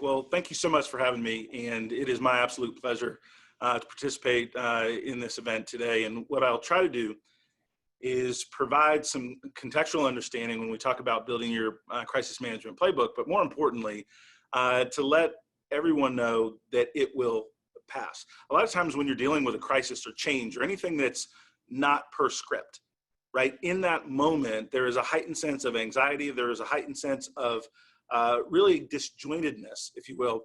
Well, thank you so much for having me, and it is my absolute pleasure to participate in this event today. And what I'll try to do is provide some contextual understanding when we talk about building your crisis management playbook, but more importantly, to let everyone know that it will pass. A lot of times when you're dealing with a crisis or change or anything that's not per script, right? In that moment, there is a heightened sense of anxiety. There is a heightened sense of really disjointedness, if you will,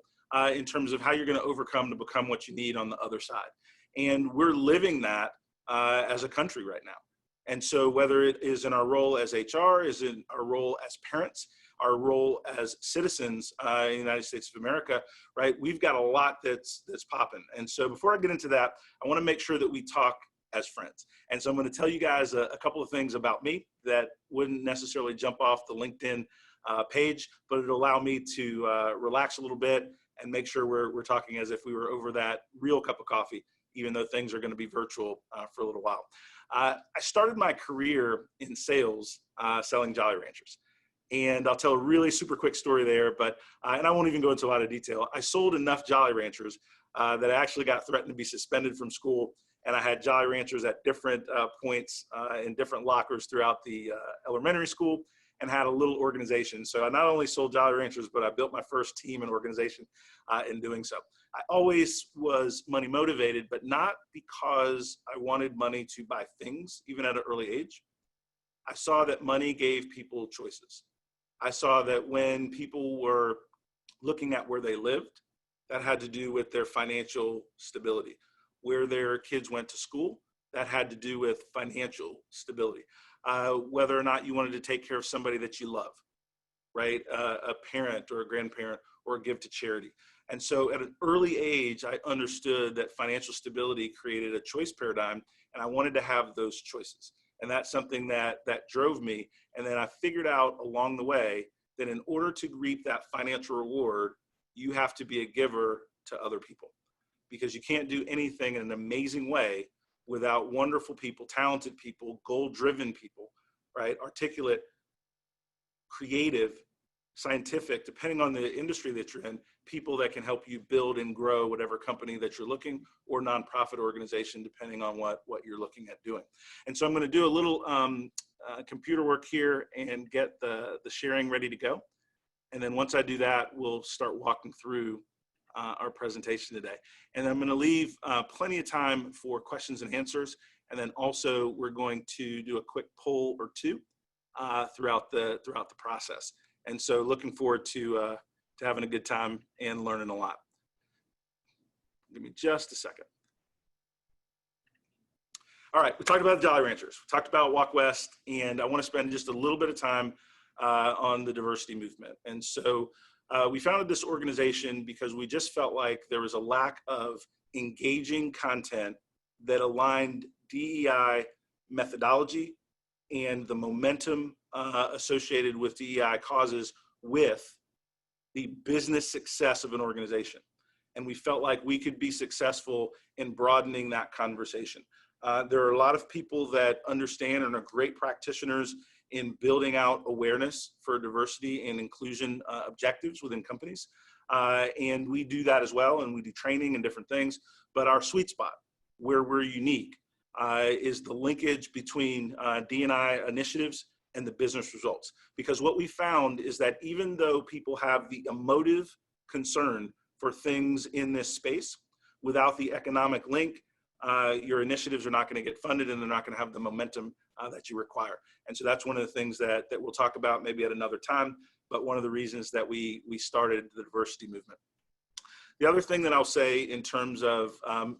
in terms of how you're going to overcome to become what you need on the other side. And we're living that as a country right now. And so whether it is in our role as HR, is in our role as parents, our role as citizens in the United States of America, right? We've got a lot that's popping. And so before I get into that, I want to make sure that we talk as friends. And so I'm going to tell you guys a couple of things about me that wouldn't necessarily jump off the LinkedIn page, but it'll allow me to relax a little bit and make sure we're talking as if we were over that real cup of coffee, even though things are going to be virtual for a little while. I started my career in sales selling Jolly Ranchers. And I'll tell a really super quick story there, but and I won't even go into a lot of detail. I sold enough Jolly Ranchers that I actually got threatened to be suspended from school. And I had Jolly Ranchers at different points in different lockers throughout the elementary school, and had a little organization. So I not only sold Jolly Ranchers, but I built my first team and organization in doing so. I always was money motivated, but not because I wanted money to buy things, even at an early age. I saw that money gave people choices. I saw that when people were looking at where they lived, that had to do with their financial stability. Where their kids went to school, that had to do with financial stability. Whether or not you wanted to take care of somebody that you love, right? A parent or a grandparent, or give to charity. And so at an early age, I understood that financial stability created a choice paradigm, and I wanted to have those choices. And that's something that drove me. And then I figured out along the way that in order to reap that financial reward, you have to be a giver to other people, because you can't do anything in an amazing way without wonderful people, talented people, goal-driven people, right? Articulate, creative, scientific, depending on the industry that you're in, people that can help you build and grow whatever company that you're looking, or nonprofit organization, depending on what you're looking at doing. And so I'm going to do a little computer work here and get the sharing ready to go. And then once I do that, we'll start walking through our presentation today. And I'm going to leave plenty of time for questions and answers. And then also we're going to do a quick poll or two throughout the process. And so looking forward to having a good time and learning a lot. Give me just a second. All right, we talked about the Jolly Ranchers. We talked about Walk West, and I want to spend just a little bit of time on the diversity movement. And so we founded this organization because we just felt like there was a lack of engaging content that aligned DEI methodology and the momentum associated with DEI causes with the business success of an organization. And we felt like we could be successful in broadening that conversation. There are a lot of people that understand and are great practitioners in building out awareness for diversity and inclusion objectives within companies. And we do that as well, and we do training and different things. But our sweet spot, where we're unique, is the linkage between D&I initiatives and the business results. Because what we found is that even though people have the emotive concern for things in this space, without the economic link, your initiatives are not going to get funded, and they're not going to have the momentum that you require. And so that's one of the things that we'll talk about maybe at another time, but one of the reasons that we started the diversity movement. The other thing that I'll say in terms of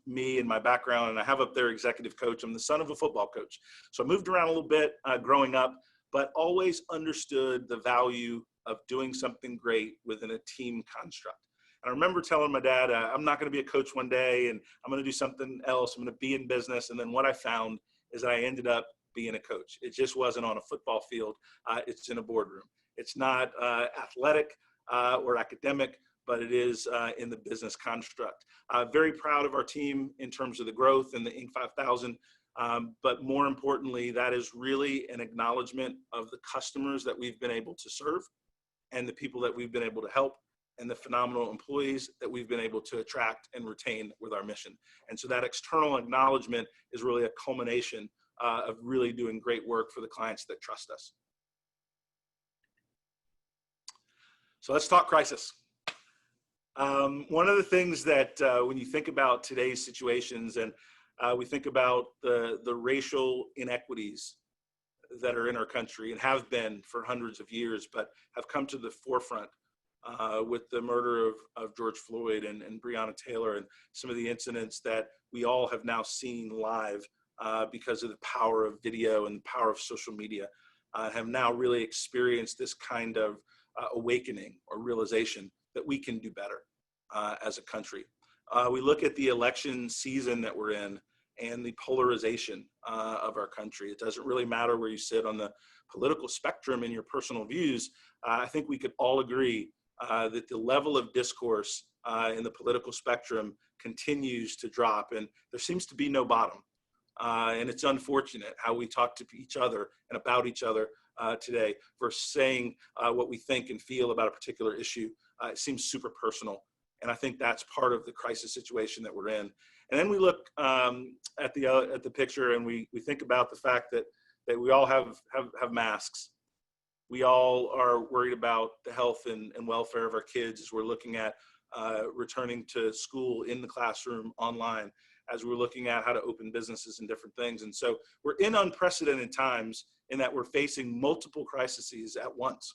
me and my background, and I have up there executive coach, I'm the son of a football coach. So I moved around a little bit growing up, but always understood the value of doing something great within a team construct. And I remember telling my dad, I'm not going to be a coach one day, and I'm going to do something else. I'm going to be in business. And then what I found is that I ended up being a coach. It just wasn't on a football field. It's in a boardroom. It's not athletic or academic, but it is in the business construct. Very proud of our team in terms of the growth and the Inc. 5000. But more importantly, that is really an acknowledgement of the customers that we've been able to serve and the people that we've been able to help. and the phenomenal employees that we've been able to attract and retain with our mission. And so that external acknowledgement is really a culmination of really doing great work for the clients that trust us. So let's talk crisis. One of the things that when you think about today's situations, and we think about the racial inequities that are in our country and have been for hundreds of years, but have come to the forefront with the murder of George Floyd and Breonna Taylor, and some of the incidents that we all have now seen live because of the power of video and the power of social media, have now really experienced this kind of awakening or realization that we can do better as a country. We look at the election season that we're in and the polarization of our country. It doesn't really matter where you sit on the political spectrum in your personal views. I think we could all agree that the level of discourse in the political spectrum continues to drop, and there seems to be no bottom. And it's unfortunate how we talk to each other and about each other today versus saying what we think and feel about a particular issue. It seems super personal. And I think that's part of the crisis situation that we're in. And then we look at the picture and we think about the fact that we all have masks. We all are worried about the health and welfare of our kids as we're looking at returning to school in the classroom online, as we're looking at how to open businesses and different things. And so we're in unprecedented times in that we're facing multiple crises at once.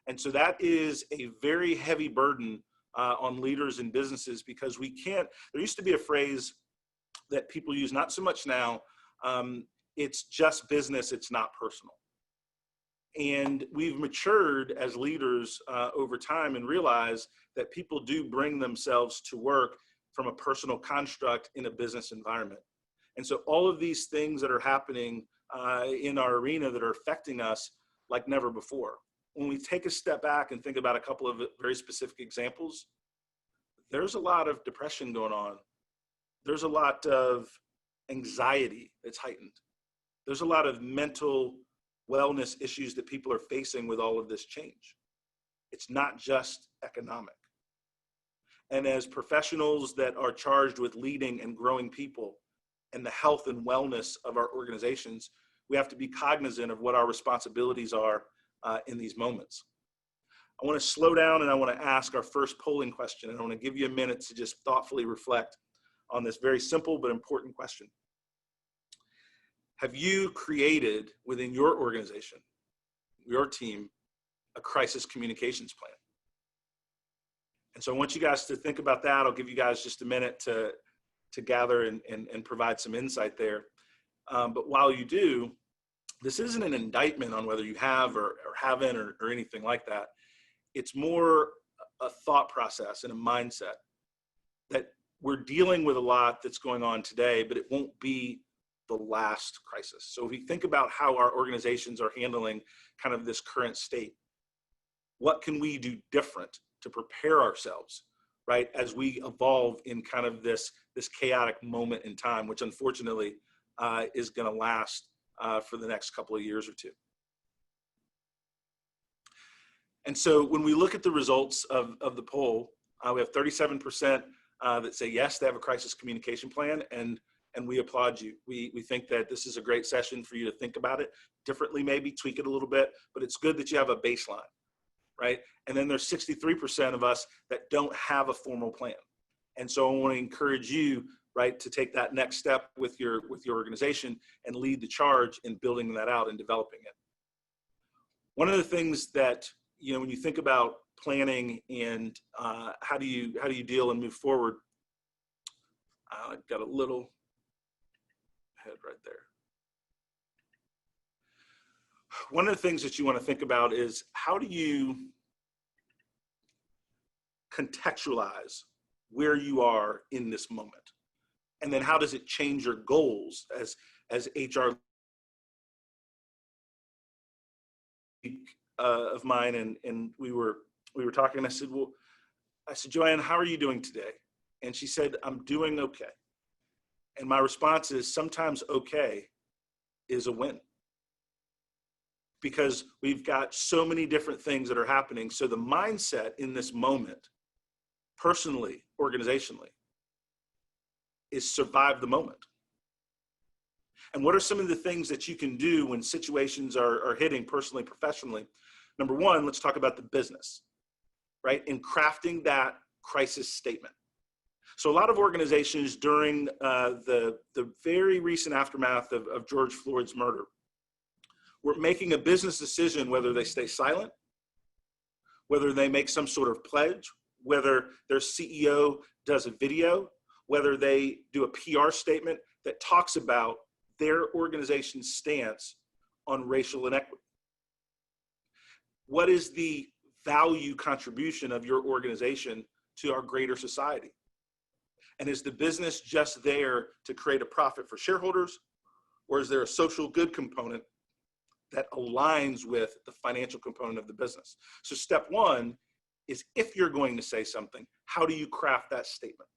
And so that is a very heavy burden on leaders and businesses, because we can't, there used to be a phrase that people use, not so much now, it's just business, it's not personal. And we've matured as leaders over time and realize that people do bring themselves to work from a personal construct in a business environment. And so all of these things that are happening in our arena that are affecting us like never before. When we take a step back and think about a couple of very specific examples, there's a lot of depression going on. There's a lot of anxiety that's heightened. There's a lot of mental wellness issues that people are facing with all of this change. It's not just economic. And as professionals that are charged with leading and growing people and the health and wellness of our organizations, we have to be cognizant of what our responsibilities are in these moments. I want to slow down and I want to ask our first polling question, and I want to give you a minute to just thoughtfully reflect on this very simple but important question. Have you created within your organization, your team, a crisis communications plan? And so I want you guys to think about that. I'll give you guys just a minute to gather and provide some insight there. But while you do, this isn't an indictment on whether you have or haven't or anything like that. It's more a thought process and a mindset that we're dealing with a lot that's going on today, but it won't be the last crisis. So if we think about how our organizations are handling kind of this current state, what can we do different to prepare ourselves, right, as we evolve in kind of this chaotic moment in time, which unfortunately is going to last for the next couple of years or two. And so when we look at the results of the poll, we have 37% that say yes, they have a crisis communication plan, and we applaud you. We think that this is a great session for you to think about it differently, maybe tweak it a little bit, but it's good that you have a baseline, right? And then there's 63% of us that don't have a formal plan. And so I want to encourage you, right, to take that next step with your organization and lead the charge in building that out and developing it. One of the things that, you know, when you think about planning and how do you deal and move forward, I've got a little head right there. One of the things that you want to think about is how do you contextualize where you are in this moment? And then how does it change your goals as HR of mine, and we were talking, and I said, Joanne, how are you doing today? And she said, I'm doing okay. And my response is, sometimes okay is a win. because we've got so many different things that are happening. So the mindset in this moment, personally, organizationally, is survive the moment. And what are some of the things that you can do when situations are hitting personally, professionally? Number one, let's talk about the business, right? In crafting that crisis statement. So a lot of organizations during the very recent aftermath of George Floyd's murder were making a business decision whether they stay silent, whether they make some sort of pledge, whether their CEO does a video, whether they do a PR statement that talks about their organization's stance on racial inequity. What is the value contribution of your organization to our greater society? And is the business just there to create a profit for shareholders, or is there a social good component that aligns with the financial component of the business? So step one is, if you're going to say something, how do you craft that statement?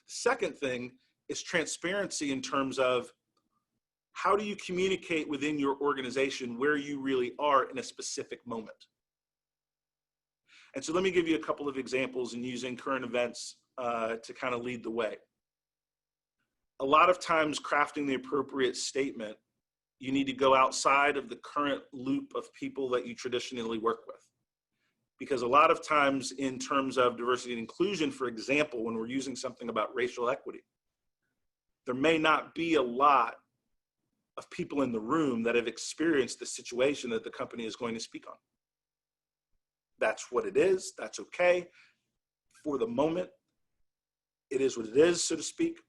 The second thing is transparency in terms of how do you communicate within your organization where you really are in a specific moment. And so let me give you a couple of examples in using current events to kind of lead the way. A lot of times crafting the appropriate statement, you need to go outside of the current loop of people that you traditionally work with. Because a lot of times in terms of diversity and inclusion, for example, when we're using something about racial equity, there may not be a lot of people in the room that have experienced the situation that the company is going to speak on. That's what it is. That's okay. For the moment, it is what it is, so to speak.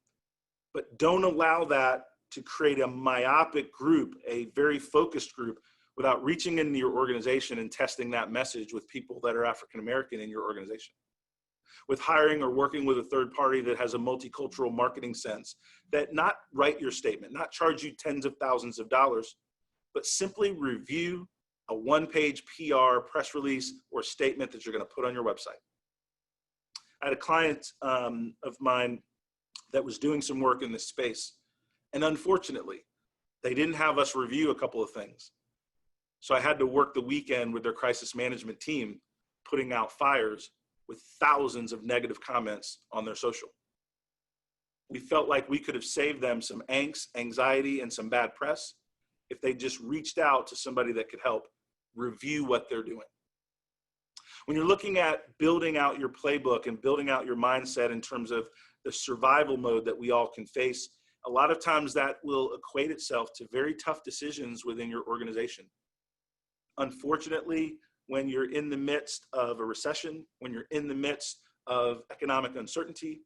But don't allow that to create a myopic group, a very focused group, without reaching into your organization and testing that message with people that are African American in your organization. With hiring or working with a third party that has a multicultural marketing sense, that not write your statement, not charge you tens of thousands of dollars, but simply review a one-page PR, press release, or statement that you're going to put on your website. I had a client of mine that was doing some work in this space, and unfortunately, they didn't have us review a couple of things. So I had to work the weekend with their crisis management team, putting out fires with thousands of negative comments on their social. We felt like we could have saved them some angst, anxiety, and some bad press if they just reached out to somebody that could help review what they're doing. When you're looking at building out your playbook and building out your mindset in terms of the survival mode that we all can face, a lot of times that will equate itself to very tough decisions within your organization. Unfortunately, when you're in the midst of a recession, when you're in the midst of economic uncertainty,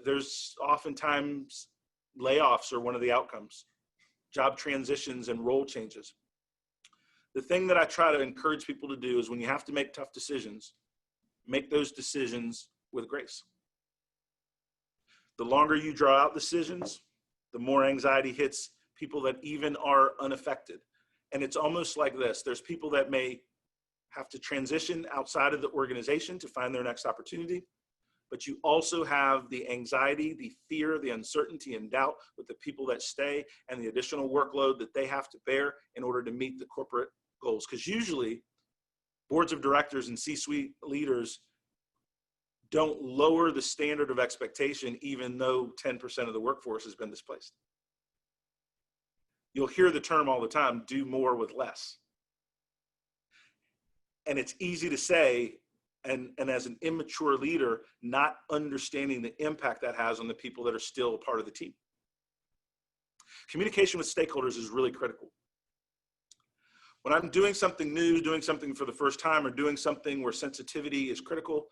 there's oftentimes layoffs are one of the outcomes, job transitions and role changes. The thing that I try to encourage people to do is when you have to make tough decisions, make those decisions with grace. The longer you draw out decisions, the more anxiety hits people that even are unaffected. And it's almost like this. There's people that may have to transition outside of the organization to find their next opportunity, but you also have the anxiety, the fear, the uncertainty and doubt with the people that stay and the additional workload that they have to bear in order to meet the corporate goals. Because usually boards of directors and C-suite leaders don't lower the standard of expectation even though 10% of the workforce has been displaced. You'll hear the term all the time, do more with less. And it's easy to say, and as an immature leader, not understanding the impact that has on the people that are still a part of the team. Communication with stakeholders is really critical. When I'm doing something new, doing something for the first time, or doing something where sensitivity is critical,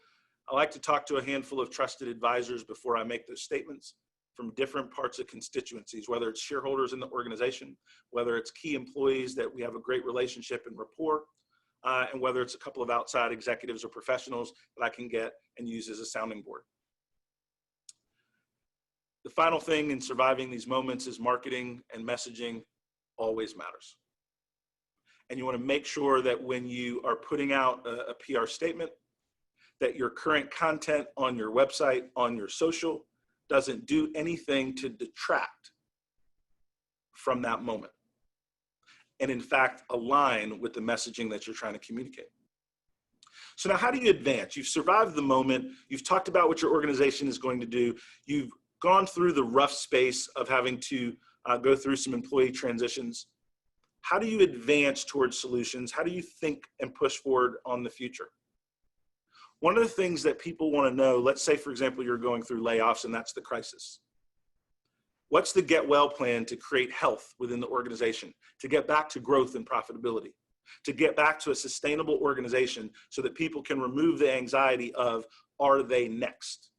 I like to talk to a handful of trusted advisors before I make those statements from different parts of constituencies, whether it's shareholders in the organization, whether it's key employees that we have a great relationship and rapport, and whether it's a couple of outside executives or professionals that I can get and use as a sounding board. The final thing in surviving these moments is marketing and messaging always matters. And you want to make sure that when you are putting out a PR statement, that your current content on your website, on your social, doesn't do anything to detract from that moment. and in fact align with the messaging that you're trying to communicate. So now how do you advance? You've survived the moment. You've talked about what your organization is going to do. You've gone through the rough space of having to go through some employee transitions. How do you advance towards solutions? How do you think and push forward on the future? One of the things that people want to know, let's say, for example, you're going through layoffs and that's the crisis. What's the get well plan to create health within the organization, to get back to growth and profitability, to get back to a sustainable organization so that people can remove the anxiety of, are they next?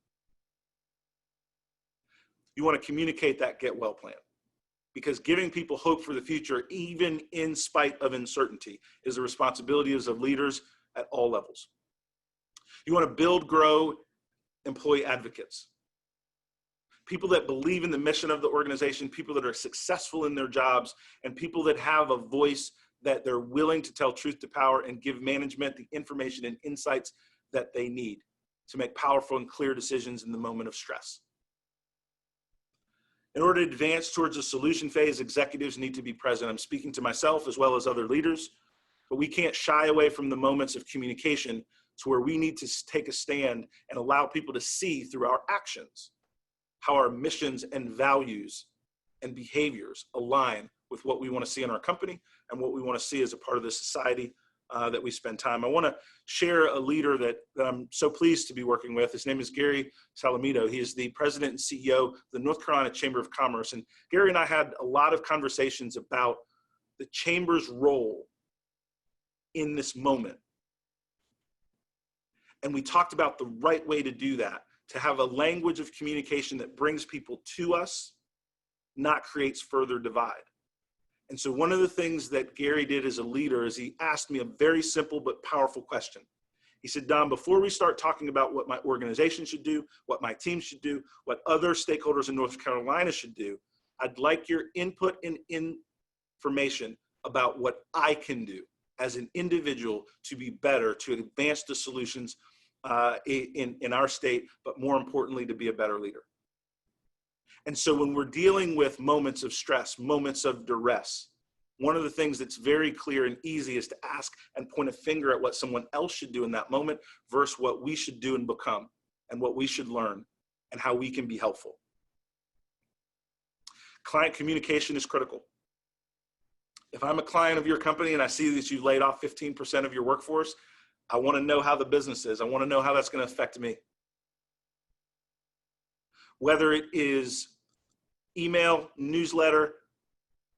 You want to communicate that get well plan, because giving people hope for the future, even in spite of uncertainty, is the responsibility of leaders at all levels. You want to build, grow employee advocates. People that believe in the mission of the organization, people that are successful in their jobs, and people that have a voice that they're willing to tell truth to power and give management the information and insights that they need to make powerful and clear decisions in the moment of stress. In order to advance towards a solution phase, executives need to be present. I'm speaking to myself as well as other leaders, but we can't shy away from the moments of communication to where we need to take a stand and allow people to see through our actions how our missions and values and behaviors align with what we want to see in our company and what we want to see as a part of the society that we spend time. I want to share a leader that I'm so pleased to be working with. His name is Gary Salamito. He is the president and CEO of the North Carolina Chamber of Commerce. And Gary and I had a lot of conversations about the Chamber's role in this moment. And we talked about the right way to do that, to have a language of communication that brings people to us, not creates further divide. And so one of the things that Gary did as a leader is he asked me a very simple but powerful question. He said, Don, before we start talking about what my organization should do, what my team should do, what other stakeholders in North Carolina should do, I'd like your input and information about what I can do as an individual to be better, to advance the solutions in our state, but more importantly, to be a better leader. And so when we're dealing with moments of stress, moments of duress, one of the things that's very clear and easy is to ask and point a finger at what someone else should do in that moment versus what we should do and become and what we should learn and how we can be helpful. Client communication is critical. If I'm a client of your company and I see that you've laid off 15% of your workforce, I want to know how the business is. I want to know how that's going to affect me. Whether it is email, newsletter,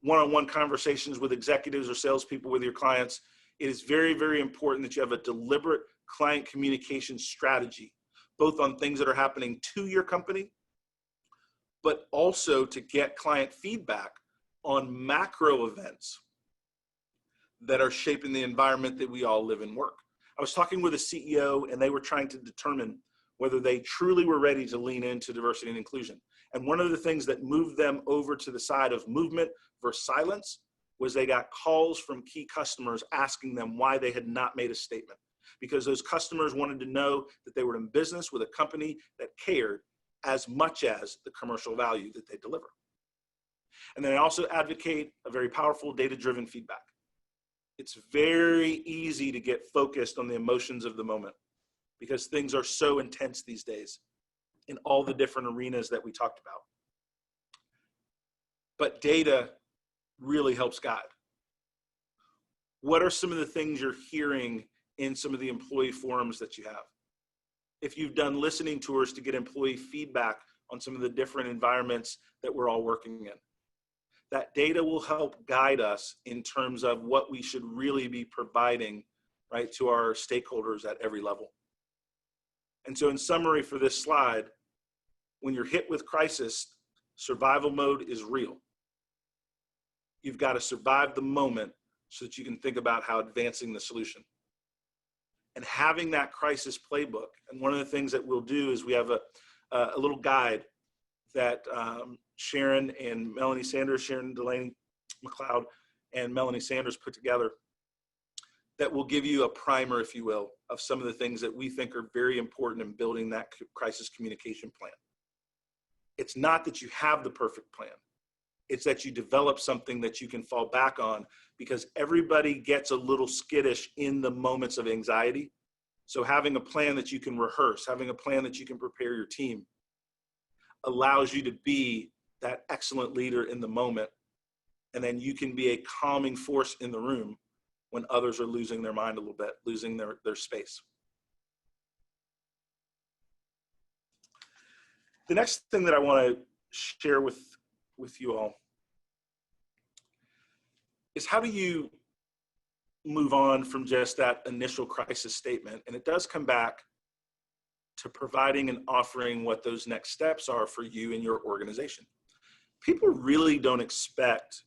one-on-one conversations with executives or salespeople with your clients, it is very, very important that you have a deliberate client communication strategy, both on things that are happening to your company, but also to get client feedback on macro events that are shaping the environment that we all live and work. I was talking with a CEO and they were trying to determine whether they truly were ready to lean into diversity and inclusion. And one of the things that moved them over to the side of movement versus silence was they got calls from key customers asking them why they had not made a statement. Because those customers wanted to know that they were in business with a company that cared as much as the commercial value that they deliver. And then I also advocate a very powerful data-driven feedback. It's very easy to get focused on the emotions of the moment because things are so intense these days in all the different arenas that we talked about. But data really helps guide. What are some of the things you're hearing in some of the employee forums that you have? If you've done listening tours to get employee feedback on some of the different environments that we're all working in, that data will help guide us in terms of what we should really be providing, right, to our stakeholders at every level. And so in summary for this slide, when you're hit with crisis, survival mode is real. You've got to survive the moment so that you can think about how advancing the solution. And having that crisis playbook, and one of the things that we'll do is we have a little guide that Sharon and Melanie Sanders, Sharon Delaney McLeod and Melanie Sanders put together that will give you a primer, if you will, of some of the things that we think are very important in building that crisis communication plan. It's not that you have the perfect plan. It's that you develop something that you can fall back on, because everybody gets a little skittish in the moments of anxiety. So having a plan that you can rehearse, having a plan that you can prepare your team, allows you to be that excellent leader in the moment. And then you can be a calming force in the room when others are losing their mind a little bit, losing their space. The next thing that I want to share with you all is, how do you move on from just that initial crisis statement? And it does come back to providing and offering what those next steps are for you and your organization. People really don't expect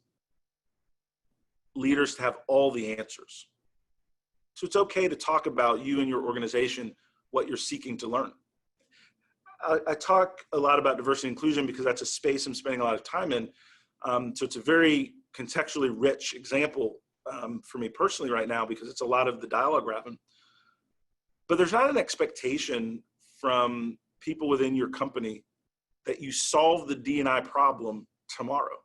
leaders to have all the answers. So it's okay to talk about you and your organization, what you're seeking to learn. I talk a lot about diversity and inclusion because that's a space I'm spending a lot of time in. So it's a very contextually rich example for me personally right now, because it's a lot of the dialogue we're having. But there's not an expectation from people within your company that you solve the D&I problem tomorrow.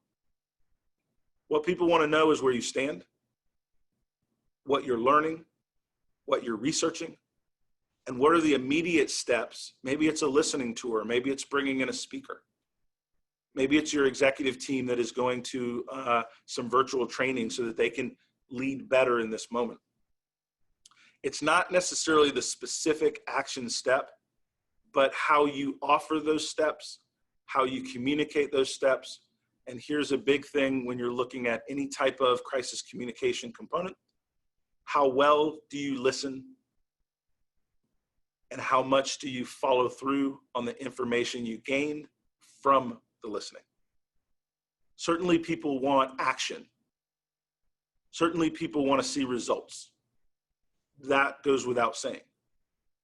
What people want to know is where you stand, what you're learning, what you're researching, and what are the immediate steps. Maybe it's a listening tour, maybe it's bringing in a speaker. Maybe it's your executive team that is going to some virtual training so that they can lead better in this moment. It's not necessarily the specific action step, but how you offer those steps, how you communicate those steps. And here's a big thing when you're looking at any type of crisis communication component: how well do you listen? And how much do you follow through on the information you gained from the listening? Certainly people want action. Certainly people want to see results. That goes without saying.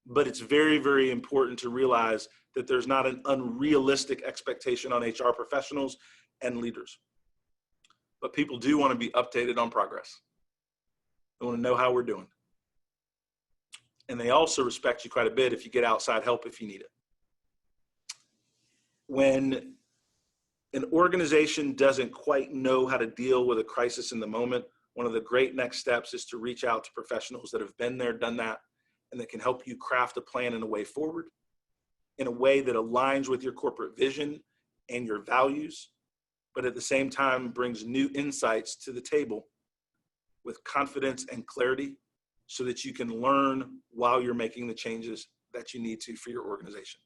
But it's very, very important to realize that there's not an unrealistic expectation on HR professionals and leaders. But people do want to be updated on progress. They want to know how we're doing. And they also respect you quite a bit if you get outside help if you need it. When an organization doesn't quite know how to deal with a crisis in the moment, one of the great next steps is to reach out to professionals that have been there, done that, and that can help you craft a plan and a way forward in a way that aligns with your corporate vision and your values, but at the same time brings new insights to the table with confidence and clarity, so that you can learn while you're making the changes that you need to for your organization.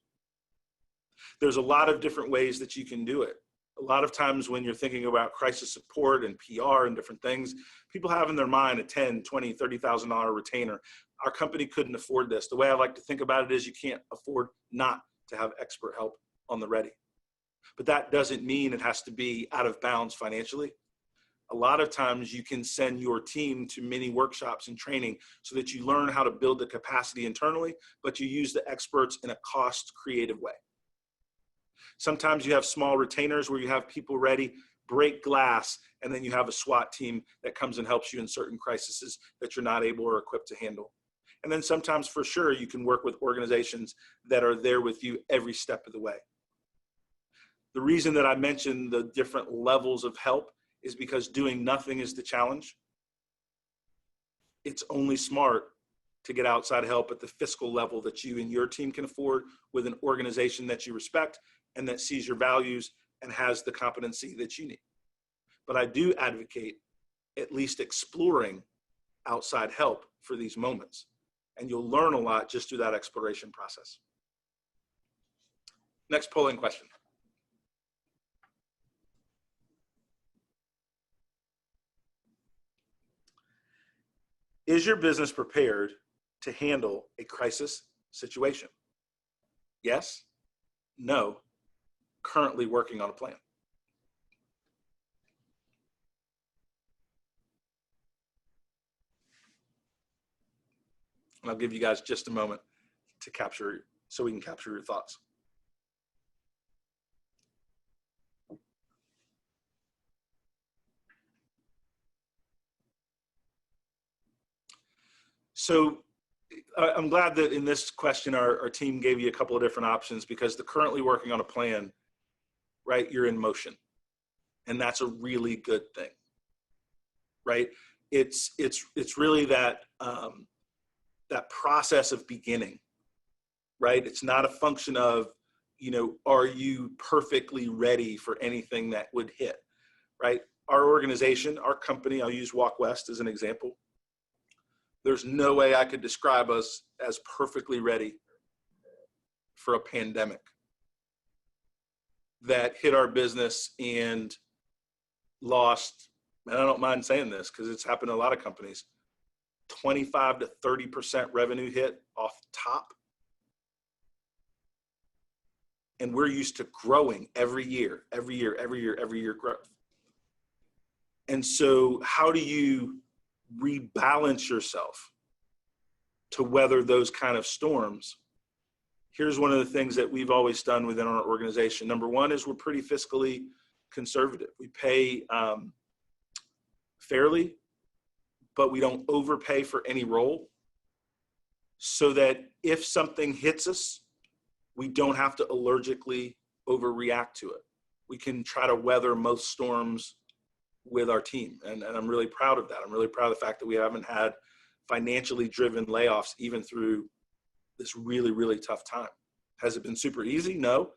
There's a lot of different ways that you can do it. A lot of times when you're thinking about crisis support and PR and different things, people have in their mind a $10,000, $20,000, $30,000 retainer. Our company couldn't afford this. The way I like to think about it is, you can't afford not to have expert help on the ready. But that doesn't mean it has to be out of bounds financially. A lot of times you can send your team to mini workshops and training so that you learn how to build the capacity internally, but you use the experts in a cost creative way. Sometimes you have small retainers where you have people ready, break glass, and then you have a SWAT team that comes and helps you in certain crises that you're not able or equipped to handle. And then sometimes, for sure, you can work with organizations that are there with you every step of the way. The reason that I mentioned the different levels of help is because doing nothing is the challenge. It's only smart to get outside help at the fiscal level that you and your team can afford, with an organization that you respect and that sees your values and has the competency that you need. But I do advocate at least exploring outside help for these moments, and you'll learn a lot just through that exploration process. Next polling question. Is your business prepared to handle a crisis situation? Yes, no, currently working on a plan. And I'll give you guys just a moment to capture, so we can capture your thoughts. So I'm glad that in this question, our team gave you a couple of different options, because the currently working on a plan, right? You're in motion. And that's a really good thing, right? It's really that, that process of beginning, right? It's not a function of, are you perfectly ready for anything that would hit, right? Our organization, our company, I'll use Walk West as an example. There's no way I could describe us as perfectly ready for a pandemic that hit our business and lost, and I don't mind saying this because it's happened to a lot of companies, 25 to 30% revenue hit off top. And we're used to growing every year growth. And so how do you rebalance yourself to weather those kind of storms? Here's one of the things that we've always done within our organization. Number one is we're pretty fiscally conservative. We pay fairly, but we don't overpay for any role, so that if something hits us, we don't have to allergically overreact to it. We can try to weather most storms with our team. And I'm really proud of that. I'm really proud of the fact that we haven't had financially driven layoffs even through this really, really tough time. Has it been super easy? No,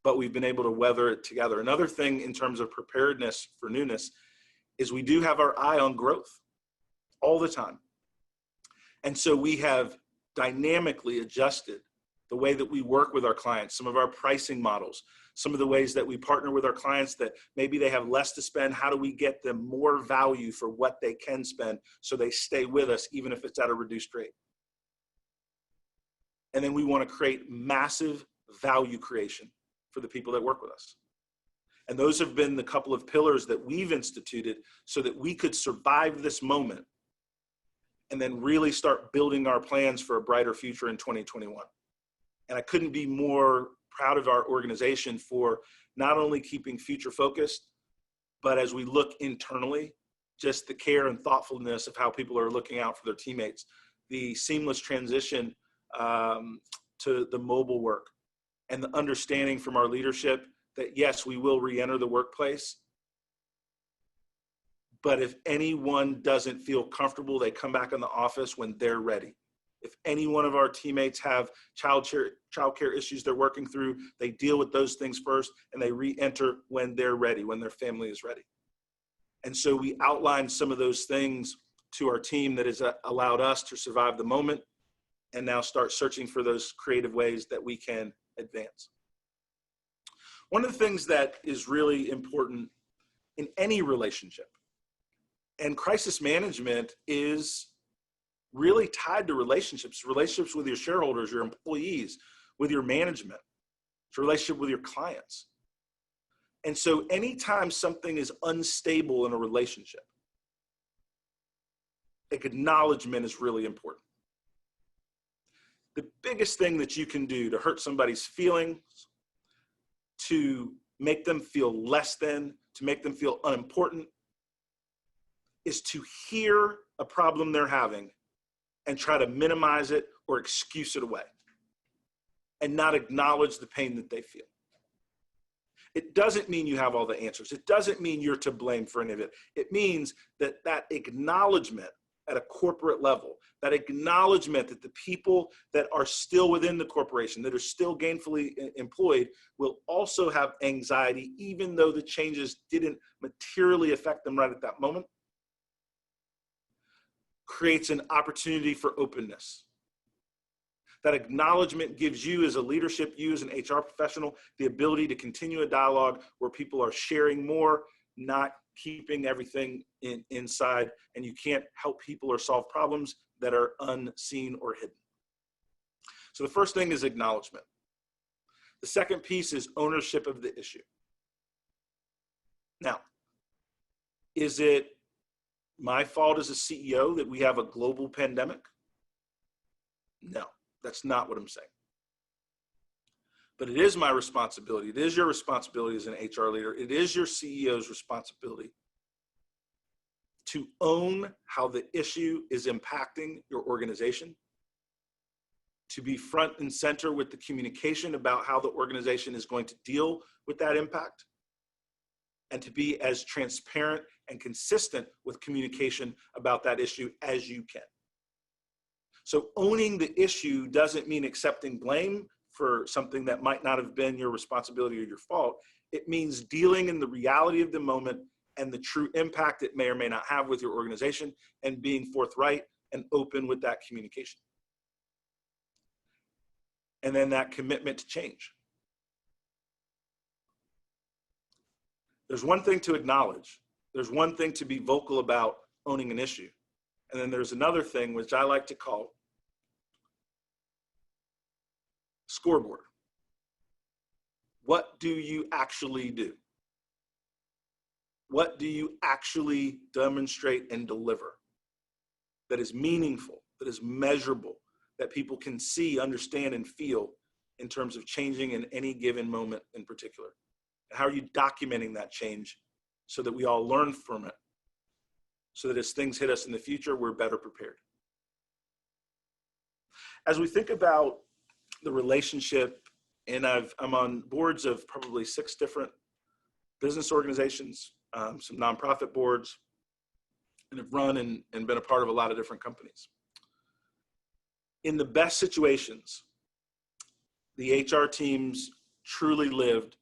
but we've been able to weather it together. Another thing in terms of preparedness for newness is we do have our eye on growth all the time. And so we have dynamically adjusted the way that we work with our clients, some of our pricing models, some of the ways that we partner with our clients that maybe they have less to spend. How do we get them more value for what they can spend so they stay with us, even if it's at a reduced rate? And then we want to create massive value creation for the people that work with us. And those have been the couple of pillars that we've instituted so that we could survive this moment and then really start building our plans for a brighter future in 2021. And I couldn't be more proud of our organization for not only keeping future focused, but as we look internally, just the care and thoughtfulness of how people are looking out for their teammates, the seamless transition to the mobile work, and the understanding from our leadership that yes, we will re-enter the workplace, but if anyone doesn't feel comfortable, they come back in the office when they're ready. If any one of our teammates have childcare issues they're working through, they deal with those things first and they re-enter when they're ready, when their family is ready. And so we outlined some of those things to our team that has allowed us to survive the moment and now start searching for those creative ways that we can advance. One of the things that is really important in any relationship, and crisis management is really tied to relationships with your shareholders, your employees, with your management, it's a relationship with your clients. And so anytime something is unstable in a relationship, acknowledgement is really important. The biggest thing that you can do to hurt somebody's feelings, to make them feel less than, to make them feel unimportant, is to hear a problem they're having and try to minimize it or excuse it away and not acknowledge the pain that they feel. It doesn't mean you have all the answers. It doesn't mean you're to blame for any of it. It means that that acknowledgement at a corporate level, that acknowledgement that the people that are still within the corporation, that are still gainfully employed, will also have anxiety, even though the changes didn't materially affect them right at that moment, creates an opportunity for openness. That acknowledgement gives you as a leadership, you as an HR professional, the ability to continue a dialogue where people are sharing more, not keeping everything inside, and you can't help people or solve problems that are unseen or hidden. So the first thing is acknowledgement. The second piece is ownership of the issue. Now, is it my fault as a CEO that we have a global pandemic? No, that's not what I'm saying. But it is my responsibility. It is your responsibility as an HR leader. It is your CEO's responsibility to own how the issue is impacting your organization, to be front and center with the communication about how the organization is going to deal with that impact, and to be as transparent and consistent with communication about that issue as you can. So owning the issue doesn't mean accepting blame for something that might not have been your responsibility or your fault. It means dealing in the reality of the moment and the true impact it may or may not have with your organization, and being forthright and open with that communication. And then that commitment to change. There's one thing to acknowledge. There's one thing to be vocal about owning an issue. And then there's another thing which I like to call scoreboard. What do you actually do? What do you actually demonstrate and deliver that is meaningful, that is measurable, that people can see, understand, and feel in terms of changing in any given moment in particular? And how are you documenting that change so that we all learn from it, so that as things hit us in the future, we're better prepared? As we think about the relationship, and I'm on boards of probably 6 different business organizations, some nonprofit boards, and have run and been a part of a lot of different companies. In the best situations, the HR teams truly lived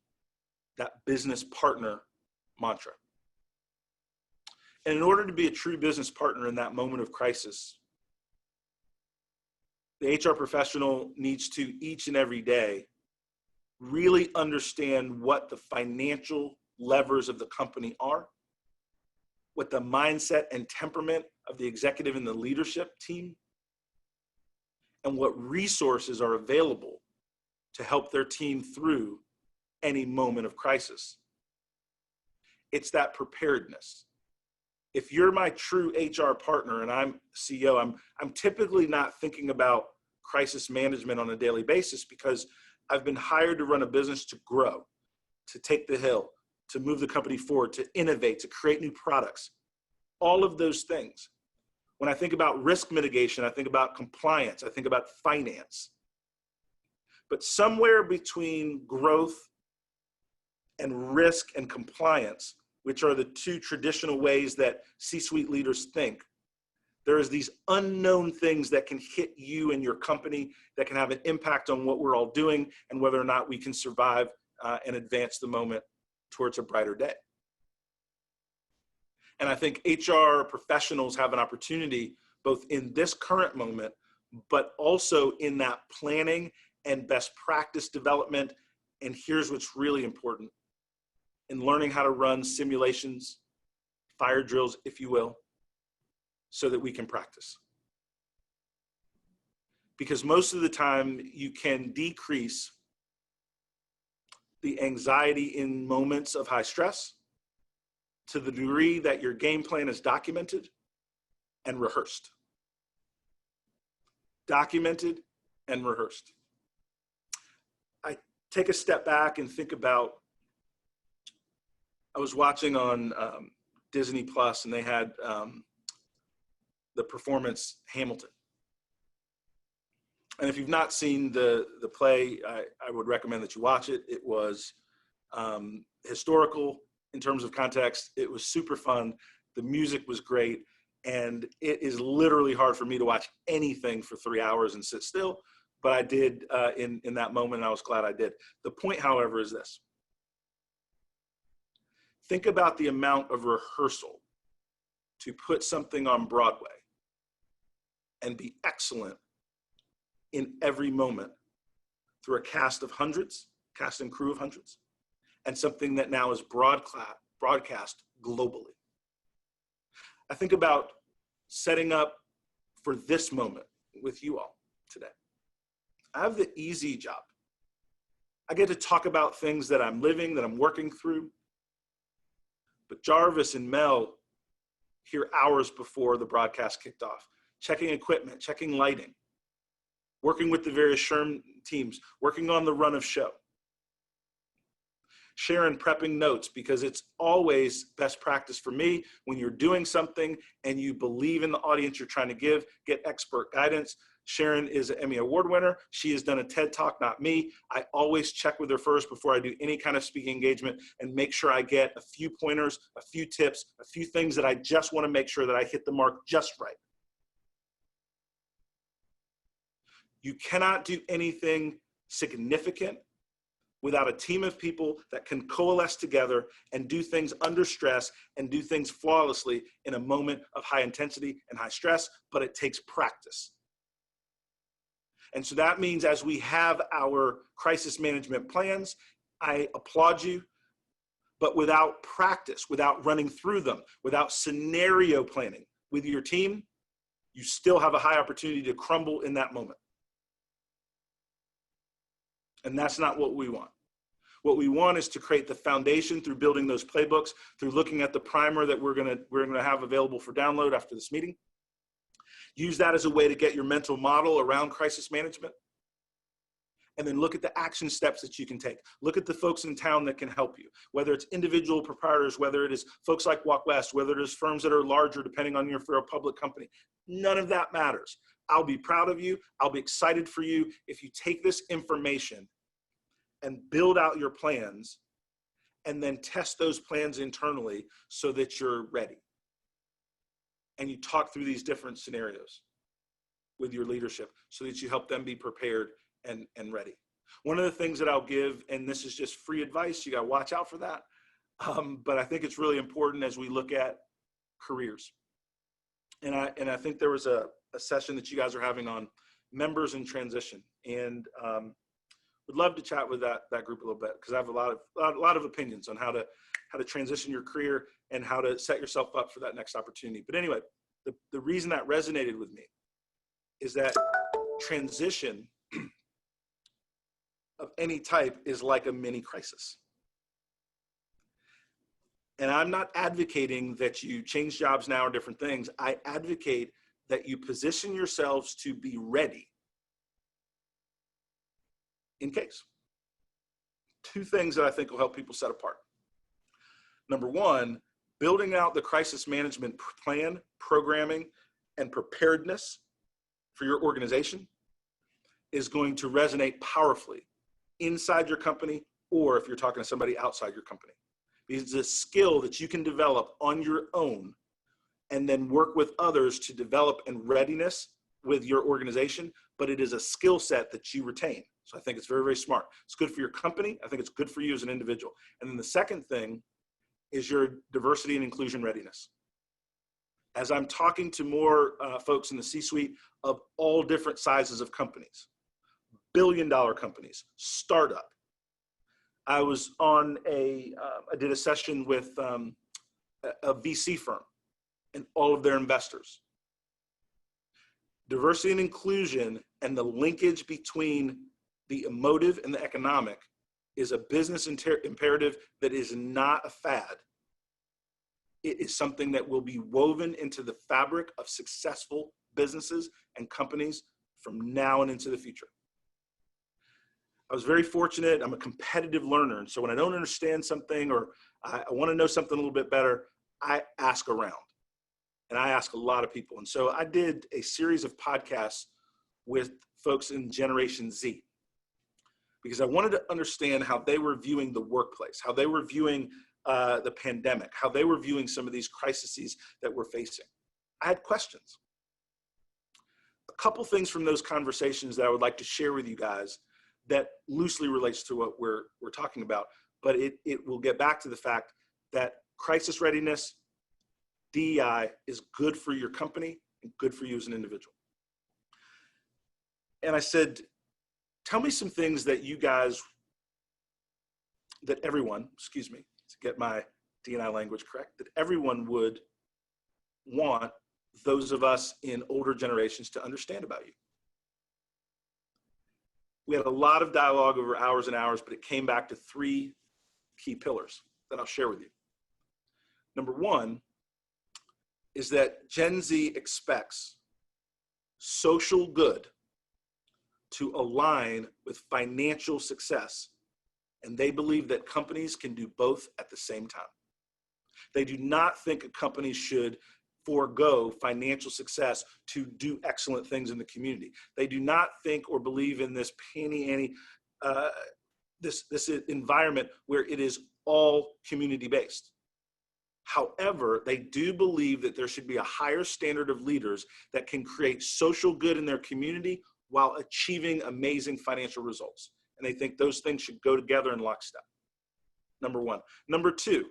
that business partner mantra. And in order to be a true business partner in that moment of crisis, the HR professional needs to each and every day really understand what the financial levers of the company are, what the mindset and temperament of the executive and the leadership team, and what resources are available to help their team through any moment of crisis. It's that preparedness. If you're my true HR partner and I'm CEO, I'm typically not thinking about crisis management on a daily basis, because I've been hired to run a business to grow, to take the hill, to move the company forward, to innovate, to create new products, all of those things. When I think about risk mitigation, I think about compliance, I think about finance. But somewhere between growth and risk and compliance, which are the 2 traditional ways that C-suite leaders think, there is these unknown things that can hit you and your company that can have an impact on what we're all doing and whether or not we can survive and advance the moment towards a brighter day. And I think HR professionals have an opportunity both in this current moment, but also in that planning and best practice development. And here's what's really important: in learning how to run simulations, fire drills, if you will, so that we can practice. Because most of the time you can decrease the anxiety in moments of high stress to the degree that your game plan is documented and rehearsed. Documented and rehearsed. I take a step back and think about, I was watching on Disney Plus, and they had the performance Hamilton. And if you've not seen the play, I would recommend that you watch it. It was historical in terms of context. It was super fun. The music was great. And it is literally hard for me to watch anything for 3 hours and sit still. But I did in that moment, and I was glad I did. The point, however, is this. Think about the amount of rehearsal to put something on Broadway and be excellent in every moment through a cast and crew of hundreds, and something that now is broadcast globally. I think about setting up for this moment with you all today. I have the easy job. I get to talk about things that I'm living, that I'm working through. But Jarvis and Mel here hours before the broadcast kicked off, checking equipment, checking lighting, working with the various SHRM teams, working on the run of show. Sharon prepping notes, because it's always best practice for me when you're doing something and you believe in the audience you're trying to give, get expert guidance. Sharon is an Emmy Award winner. She has done a TED Talk, not me. I always check with her first before I do any kind of speaking engagement and make sure I get a few pointers, a few tips, a few things that I just want to make sure that I hit the mark just right. You cannot do anything significant without a team of people that can coalesce together and do things under stress and do things flawlessly in a moment of high intensity and high stress, but it takes practice. And so that means as we have our crisis management plans, I applaud you, but without practice, without running through them, without scenario planning with your team, you still have a high opportunity to crumble in that moment. And that's not what we want. What we want is to create the foundation through building those playbooks, through looking at the primer that we're gonna have available for download after this meeting. Use that as a way to get your mental model around crisis management. And then look at the action steps that you can take. Look at the folks in town that can help you, whether it's individual proprietors, whether it is folks like Walk West, whether it is firms that are larger, depending on if you're a public company. None of that matters. I'll be proud of you. I'll be excited for you if you take this information and build out your plans and then test those plans internally so that you're ready. And you talk through these different scenarios with your leadership so that you help them be prepared and ready. One of the things that I'll give, and this is just free advice, you got to watch out for that, but I think it's really important as we look at careers. And I think there was a session that you guys are having on members in transition, and would love to chat with that group a little bit, because I have a lot of opinions on how to transition your career and how to set yourself up for that next opportunity. But anyway, the reason that resonated with me is that transition of any type is like a mini crisis. And I'm not advocating that you change jobs now or different things. I advocate that you position yourselves to be ready in case. Two things that I think will help people set apart. Number one, building out the crisis management plan, programming, and preparedness for your organization is going to resonate powerfully inside your company, or if you're talking to somebody outside your company. Because it's a skill that you can develop on your own and then work with others to develop in readiness with your organization, but it is a skill set that you retain. So I think it's very, very smart. It's good for your company. I think it's good for you as an individual. And then the second thing is your diversity and inclusion readiness. As I'm talking to more folks in the C-suite of all different sizes of companies, billion-dollar companies, startup. I was on I did a session with a VC firm and all of their investors. Diversity and inclusion and the linkage between the emotive and the economic is a business imperative that is not a fad. It is something that will be woven into the fabric of successful businesses and companies from now and into the future. I was very fortunate. I'm a competitive learner. And so when I don't understand something or I want to know something a little bit better, I ask around. And I ask a lot of people. And so I did a series of podcasts with folks in Generation Z because I wanted to understand how they were viewing the workplace, how they were viewing the pandemic, how they were viewing some of these crises that we're facing. I had questions. A couple things from those conversations that I would like to share with you guys that loosely relates to what we're talking about, but it will get back to the fact that crisis readiness, DEI, is good for your company and good for you as an individual. And I said, tell me some things that you guys, that everyone, excuse me, to get my D&I language correct, that everyone would want those of us in older generations to understand about you. We had a lot of dialogue over hours and hours, but it came back to three key pillars that I'll share with you. Number one is that Gen Z expects social good to align with financial success, and they believe that companies can do both at the same time. They do not think a company should forego financial success to do excellent things in the community. They do not think or believe in this panny-ante, this environment where it is all community-based. However, they do believe that there should be a higher standard of leaders that can create social good in their community while achieving amazing financial results. And they think those things should go together in lockstep. Number one. Number two,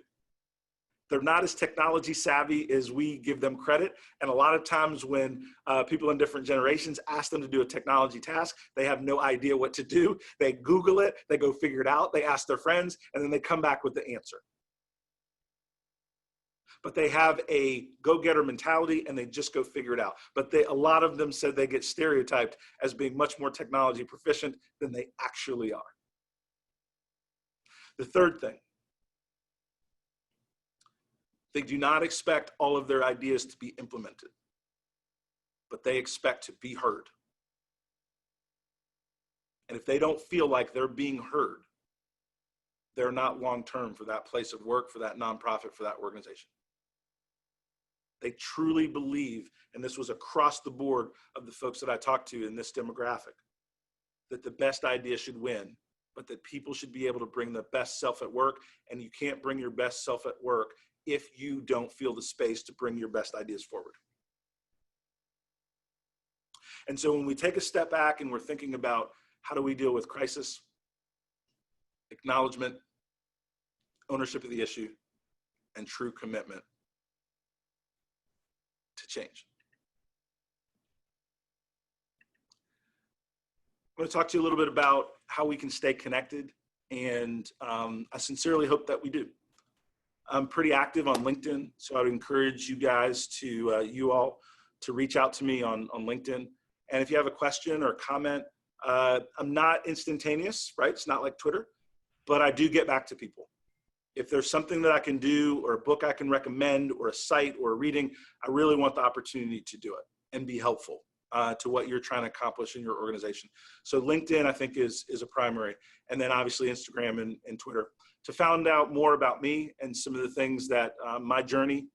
they're not as technology savvy as we give them credit. And a lot of times when people in different generations ask them to do a technology task, they have no idea what to do. They Google it, they go figure it out, they ask their friends, and then they come back with the answer. But they have a go-getter mentality and they just go figure it out. But a lot of them said they get stereotyped as being much more technology proficient than they actually are. The third thing, they do not expect all of their ideas to be implemented, but they expect to be heard. And if they don't feel like they're being heard, they're not long-term for that place of work, for that nonprofit, for that organization. They truly believe, and this was across the board of the folks that I talked to in this demographic, that the best idea should win, but that people should be able to bring the best self at work, and you can't bring your best self at work if you don't feel the space to bring your best ideas forward. And so when we take a step back and we're thinking about how do we deal with crisis, acknowledgement, ownership of the issue, and true commitment to change. I'm going to talk to you a little bit about how we can stay connected, and I sincerely hope that we do. I'm pretty active on LinkedIn, so I'd encourage you guys to, you all, to reach out to me on LinkedIn. And if you have a question or comment, I'm not instantaneous, right? It's not like Twitter, but I do get back to people. If there's something that I can do or a book I can recommend or a site or a reading, I really want the opportunity to do it and be helpful to what you're trying to accomplish in your organization. So LinkedIn, I think, is a primary. And then obviously Instagram and Twitter. To find out more about me and some of the things that my journey,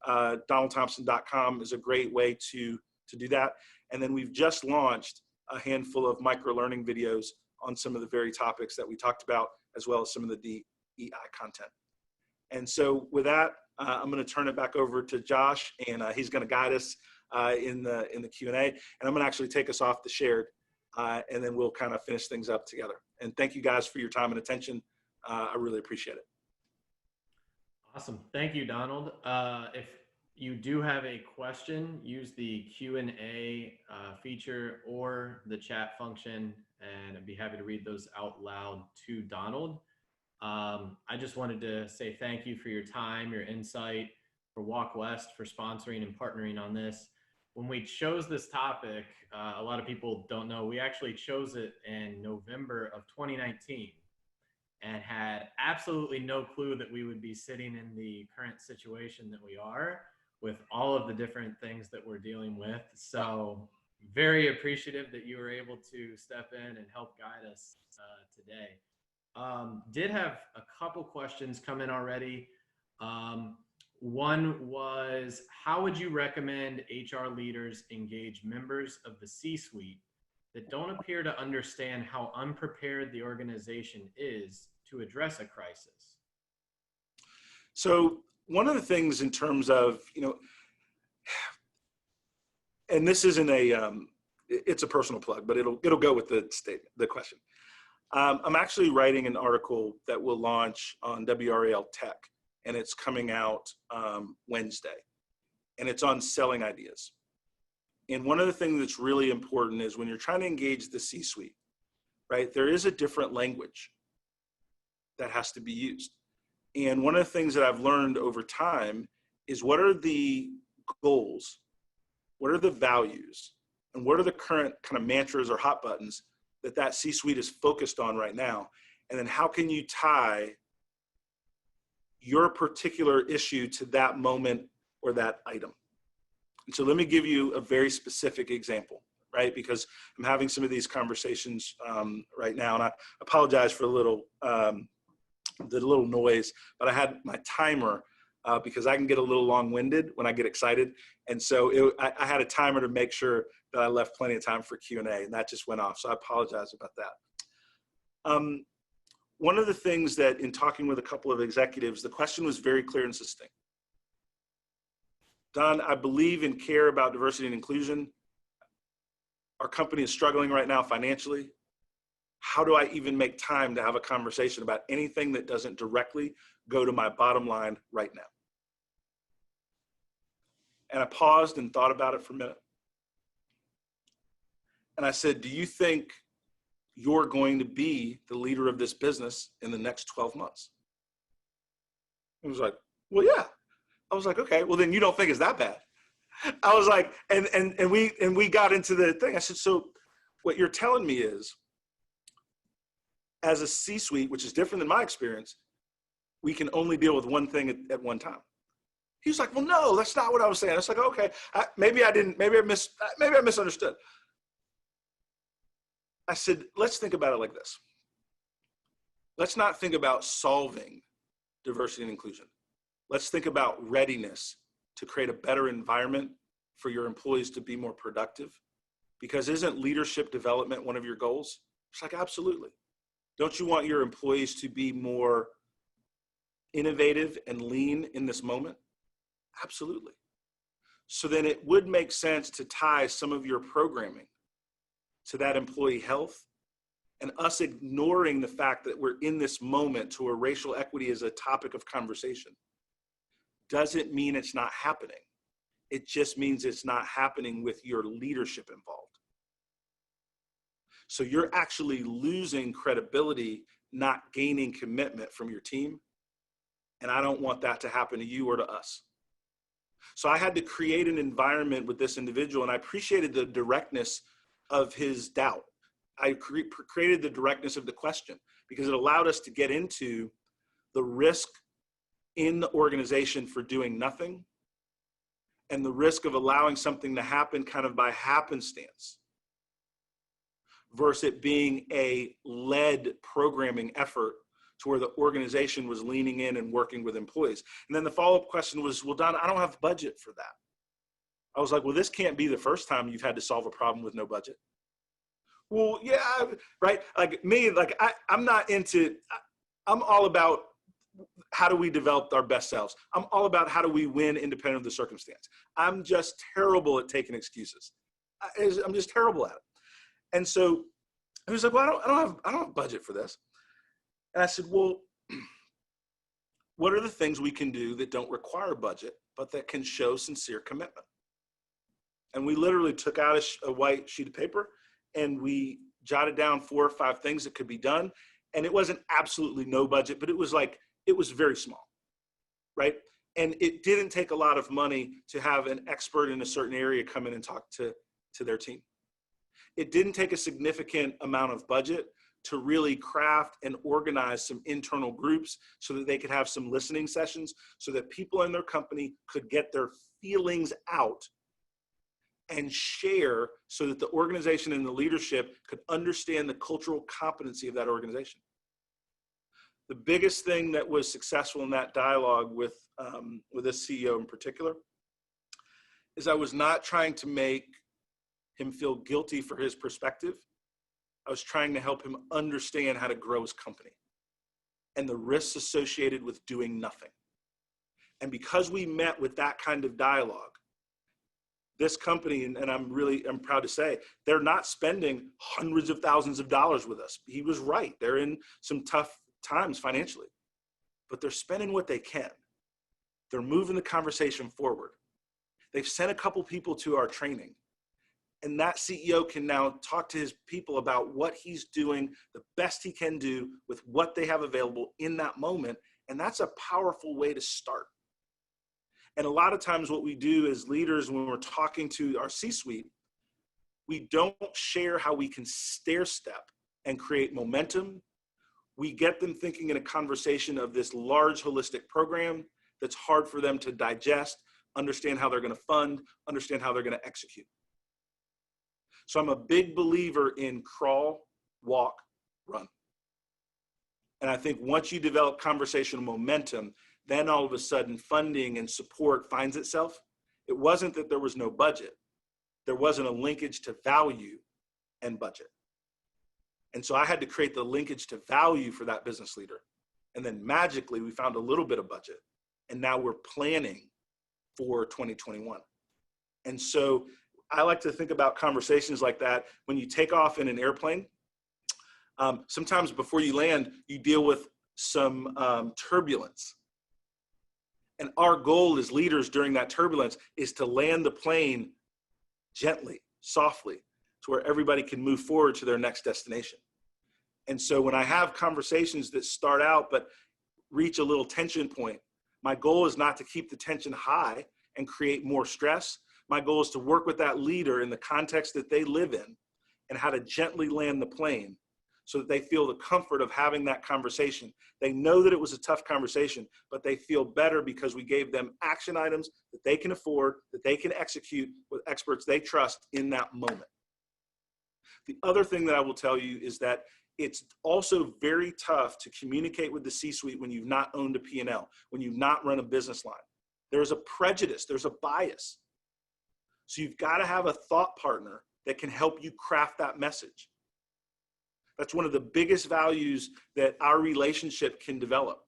donaldthompson.com is a great way to do that. And then we've just launched a handful of micro-learning videos on some of the very topics that we talked about, as well as some of the DEI content. And so with that, I'm going to turn it back over to Josh, and he's going to guide us in the Q&A. And I'm going to actually take us off the shared, and then we'll kind of finish things up together. And thank you guys for your time and attention. I really appreciate it. Awesome. Thank you, Donald. If you do have a question, use the Q&A feature or the chat function, and I'd be happy to read those out loud to Donald. I just wanted to say thank you for your time, your insight, for Walk West for sponsoring and partnering on this. When we chose this topic, a lot of people don't know, we actually chose it in November of 2019 and had absolutely no clue that we would be sitting in the current situation that we are with all of the different things that we're dealing with. So very appreciative that you were able to step in and help guide us today. Did have a couple questions come in already. One was, how would you recommend HR leaders engage members of the C-suite that don't appear to understand how unprepared the organization is to address a crisis? So one of the things in terms of, and this isn't it's a personal plug, but it'll go with the question. I'm actually writing an article that will launch on WRAL Tech, and it's coming out Wednesday, and it's on selling ideas. And one of the things that's really important is when you're trying to engage the C-suite, right, there is a different language that has to be used. And one of the things that I've learned over time is what are the goals, what are the values, and what are the current kind of mantras or hot buttons that C-suite is focused on right now? And then how can you tie your particular issue to that moment or that item? And so let me give you a very specific example, right? Because I'm having some of these conversations right now, and I apologize for the little noise, but I had my timer because I can get a little long-winded when I get excited. And so I had a timer to make sure that I left plenty of time for Q&A, and that just went off. So I apologize about that. One of the things that in talking with a couple of executives, the question was very clear and succinct. Don, I believe and care about diversity and inclusion. Our company is struggling right now financially. How do I even make time to have a conversation about anything that doesn't directly go to my bottom line right now? And I paused and thought about it for a minute. And I said, do you think you're going to be the leader of this business in the next 12 months? He was like, well, yeah. I was like, okay, well then you don't think it's that bad. I was like, and we got into the thing. I said, so what you're telling me is, as a C-suite, which is different than my experience, we can only deal with one thing at one time. He was like, well, no, that's not what I was saying. I was like, okay, maybe I misunderstood. I said, let's think about it like this. Let's not think about solving diversity and inclusion. Let's think about readiness to create a better environment for your employees to be more productive. Because isn't leadership development one of your goals? It's like, absolutely. Don't you want your employees to be more innovative and lean in this moment? Absolutely. So then it would make sense to tie some of your programming to that employee health, and us ignoring the fact that we're in this moment to where racial equity is a topic of conversation doesn't mean it's not happening. It just means it's not happening with your leadership involved. So you're actually losing credibility, not gaining commitment from your team. And I don't want that to happen to you or to us. So I had to create an environment with this individual, and I appreciated the directness of his doubt. I created the directness of the question because it allowed us to get into the risk in the organization for doing nothing and the risk of allowing something to happen kind of by happenstance versus it being a led programming effort to where the organization was leaning in and working with employees. And then the follow-up question was, well, Don, I don't have budget for that. I was like, well, this can't be the first time you've had to solve a problem with no budget. Well, yeah, right. Like me, like I'm not into, I'm all about how do we develop our best selves? I'm all about how do we win independent of the circumstance. I'm just terrible at taking excuses. I'm just terrible at it. And so he was like, well, I don't have budget for this. And I said, well, what are the things we can do that don't require budget, but that can show sincere commitment? And we literally took out a white sheet of paper and we jotted down 4 or 5 things that could be done. And it wasn't absolutely no budget, but it was very small, right? And it didn't take a lot of money to have an expert in a certain area come in and talk to their team. It didn't take a significant amount of budget to really craft and organize some internal groups so that they could have some listening sessions so that people in their company could get their feelings out and share so that the organization and the leadership could understand the cultural competency of that organization. The biggest thing that was successful in that dialogue with this CEO in particular is I was not trying to make him feel guilty for his perspective. I was trying to help him understand how to grow his company and the risks associated with doing nothing. And because we met with that kind of dialogue, this company, and I'm proud to say, they're not spending hundreds of thousands of dollars with us. He was right. They're in some tough times financially, but they're spending what they can. They're moving the conversation forward. They've sent a couple people to our training. And that CEO can now talk to his people about what he's doing, the best he can do with what they have available in that moment. And that's a powerful way to start. And a lot of times what we do as leaders when we're talking to our C-suite, we don't share how we can stair step and create momentum. We get them thinking in a conversation of this large holistic program that's hard for them to digest, understand how they're going to fund, understand how they're going to execute. So I'm a big believer in crawl, walk, run. And I think once you develop conversational momentum, then all of a sudden funding and support finds itself. It wasn't that there was no budget. There wasn't a linkage to value and budget. And so I had to create the linkage to value for that business leader. And then magically we found a little bit of budget. And now we're planning for 2021. And so I like to think about conversations like that. When you take off in an airplane, sometimes before you land, you deal with some turbulence. And our goal as leaders during that turbulence is to land the plane gently, softly, to where everybody can move forward to their next destination. And so when I have conversations that start out but reach a little tension point, my goal is not to keep the tension high and create more stress. My goal is to work with that leader in the context that they live in and how to gently land the plane so that they feel the comfort of having that conversation. They know that it was a tough conversation, but they feel better because we gave them action items that they can afford, that they can execute with experts they trust in that moment. The other thing that I will tell you is that it's also very tough to communicate with the C-suite when you've not owned a P&L, when you've not run a business line. There's a prejudice, there's a bias. So you've got to have a thought partner that can help you craft that message. That's one of the biggest values that our relationship can develop,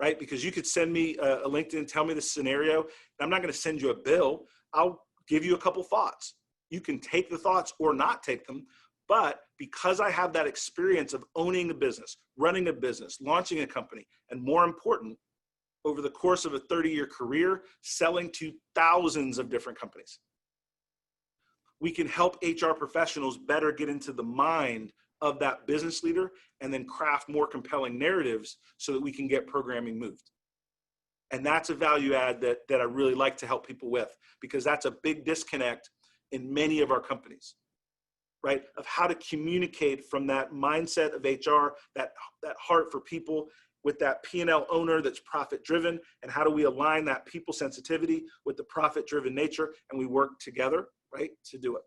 right? Because you could send me a LinkedIn, tell me the scenario, and I'm not going to send you a bill. I'll give you a couple thoughts. You can take the thoughts or not take them, but because I have that experience of owning a business, running a business, launching a company, and more important, over the course of a 30-year career, selling to thousands of different companies, we can help HR professionals better get into the mind of that business leader and then craft more compelling narratives so that we can get programming moved. And that's a value add that I really like to help people with, because that's a big disconnect in many of our companies, right? Of how to communicate from that mindset of HR, that heart for people, with that P&L owner that's profit driven, and how do we align that people sensitivity with the profit driven nature, and we work together, right, to do it.